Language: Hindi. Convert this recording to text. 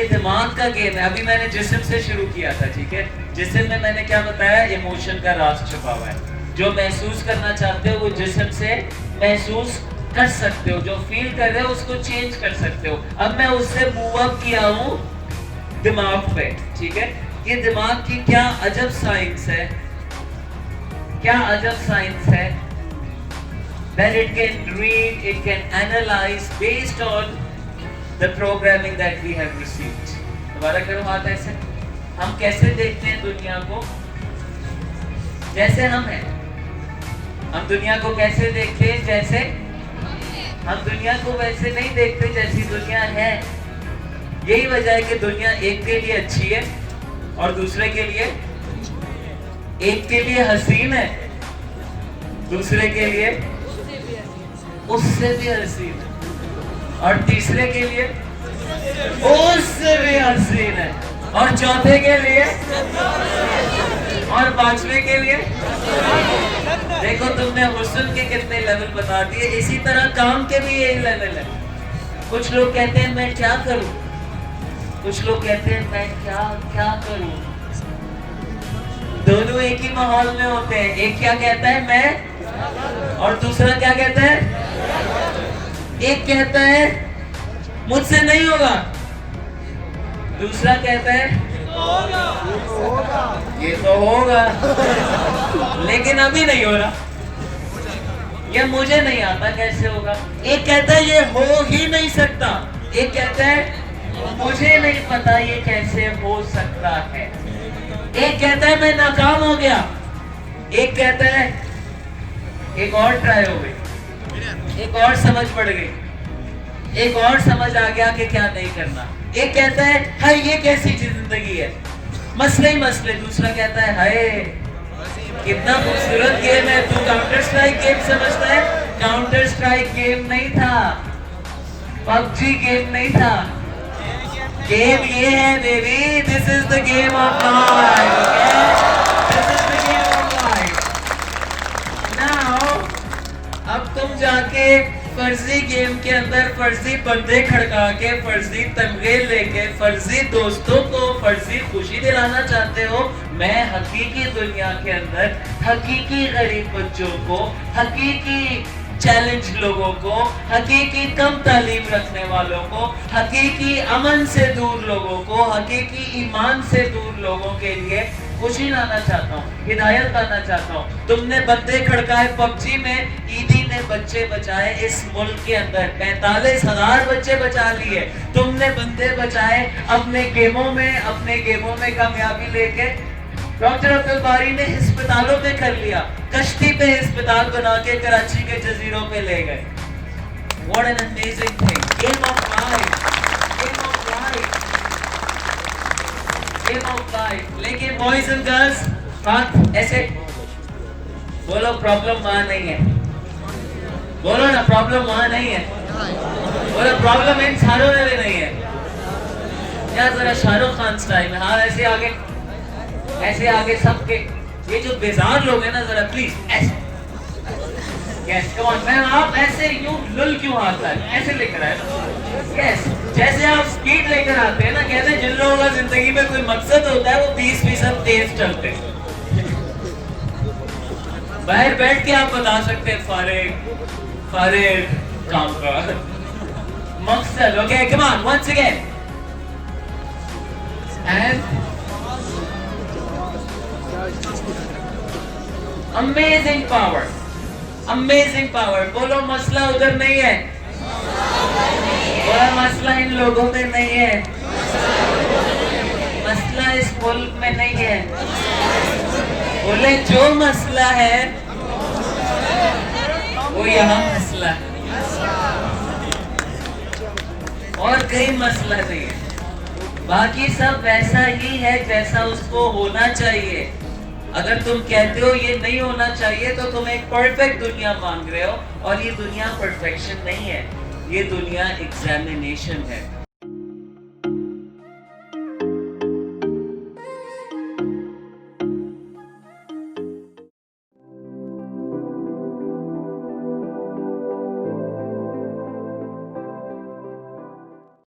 दिमाग का गेम है। अभी मैंने जिस्म से शुरू किया था, ठीक है। जिस्म में मैंने क्या बताया, इमोशन का राज छुपा हुआ है। जो महसूस करना चाहते हो वो जिस्म से महसूस कर सकते हो, जो फील कर रहे हो उसको चेंज कर सकते हो। अब मैं उससे मूव अप किया हूँ दिमाग पे, ठीक है। ये दिमाग की क्या अजब साइंस है, क्या अजब साइंस है, that it can read, it can analyze based on the programming that we have received. दोबारा करो हाथ ऐसे। हम कैसे देखते हैं दुनिया को, जैसे हम हैं। हम दुनिया को कैसे देखते हैं, जैसे हम दुनिया को वैसे नहीं देखते जैसी दुनिया है। यही वजह है कि दुनिया एक के लिए अच्छी है और दूसरे के लिए, एक के लिए हसीन है, दूसरे के लिए उससे भी हसीन है, और तीसरे के लिए उससे भी हसीन है, और चौथे के लिए, और पांचवे के लिए। देखो तुमने हुस्न के कितने लेवल बता दिए। इसी तरह काम के भी यही लेवल है। कुछ लोग कहते हैं मैं क्या करूं, कुछ लोग कहते हैं मैं क्या क्या करूं। दोनों एक ही माहौल में होते हैं। एक क्या कहता है मैं, और दूसरा क्या कहता है, एक कहता है मुझसे नहीं होगा, दूसरा कहता है ये तो होगा लेकिन अभी नहीं हो रहा, ये मुझे नहीं आता कैसे होगा। एक कहता है ये हो ही नहीं सकता, एक कहता है मुझे नहीं पता ये कैसे हो सकता है। एक कहता है मैं नाकाम हो गया, एक कहता है एक और ट्राई हो गई, एक और समझ पड़ गई, एक और समझ आ गया कि क्या नहीं करना। एक कहता है हाय ये कैसी जिंदगी है, मसले ही मसले। दूसरा कहता है हाय कितना खूबसूरत गेम है, तू काउंटर स्ट्राइक गेम समझता है। काउंटर स्ट्राइक गेम नहीं था, पबजी गेम नहीं था, गेम ये है baby, this is the game of life, this is the game of life. Now अब तुम जाके फर्जी गेम के अंदर फर्जी बंदे खड़का के, फर्जी तमगे लेके, फर्जी दोस्तों को फर्जी खुशी दिलाना चाहते हो। मैं हकीकी दुनिया के अंदर हकीकी गरीब बच्चों को, हकीकी चैलेंज लोगों को, हकीकी कम तालीम रखने वालों को, हकीकी अमन से दूर लोगों को, हकीकी ईमान से दूर लोगों के लिए खुशी लाना चाहता हूँ, हिदायत लाना चाहता हूँ। तुमने बंदे खड़काए पबजी में, ईदी ने बच्चे बचाए इस मुल्क के अंदर, 45,000 बच्चे बचा लिए। तुमने बंदे बचाए अपने गेमों में कामयाबी लेके। डॉक्टर अब्दुल बारी ने अस्पतालों में कर लिया, कश्ती पे अस्पताल बना के कराची के जजीरों पे ले गए। What an amazing thing! Game of life, game of life, game of life. लेकिन boys and girls, हाथ ऐसे बोलो, प्रॉब्लम वहां नहीं है। बोलो ना, प्रॉब्लम वहां नहीं है। बोलो प्रॉब्लम इन सारों में भी नहीं है। या जरा शाहरुख खान स्टाइल में, हाँ ऐसे आगे, ऐसे आगे सबके। ये जो बेजार लोग हैं ना, जरा प्लीज ऐसे, यस कम ऑन मैम, आप ऐसे यूं लुल क्यों आता है, ऐसे लेकर आए ना, यस जैसे आप स्पीड लेकर आते हैं ना। कहते हैं जिन लोगों का जिंदगी में कोई मकसद होता है वो 20% तेज चलते हैं। बाहर बैठ के आप बता सकते हैं फारिग काम का मकसद। Okay come on once again and amazing power, amazing power. बोलो मसला उधर नहीं है, बोलो मसला इन लोगों में नहीं है, मसला इस मुल्क में नहीं है। बोले जो मसला है वो यहाँ मसला है, और कहीं मसला नहीं है। बाकी सब वैसा ही है जैसा उसको होना चाहिए। अगर तुम कहते हो ये नहीं होना चाहिए तो तुम एक परफेक्ट दुनिया मांग रहे हो, और ये दुनिया परफेक्शन नहीं है, ये दुनिया एग्जामिनेशन है।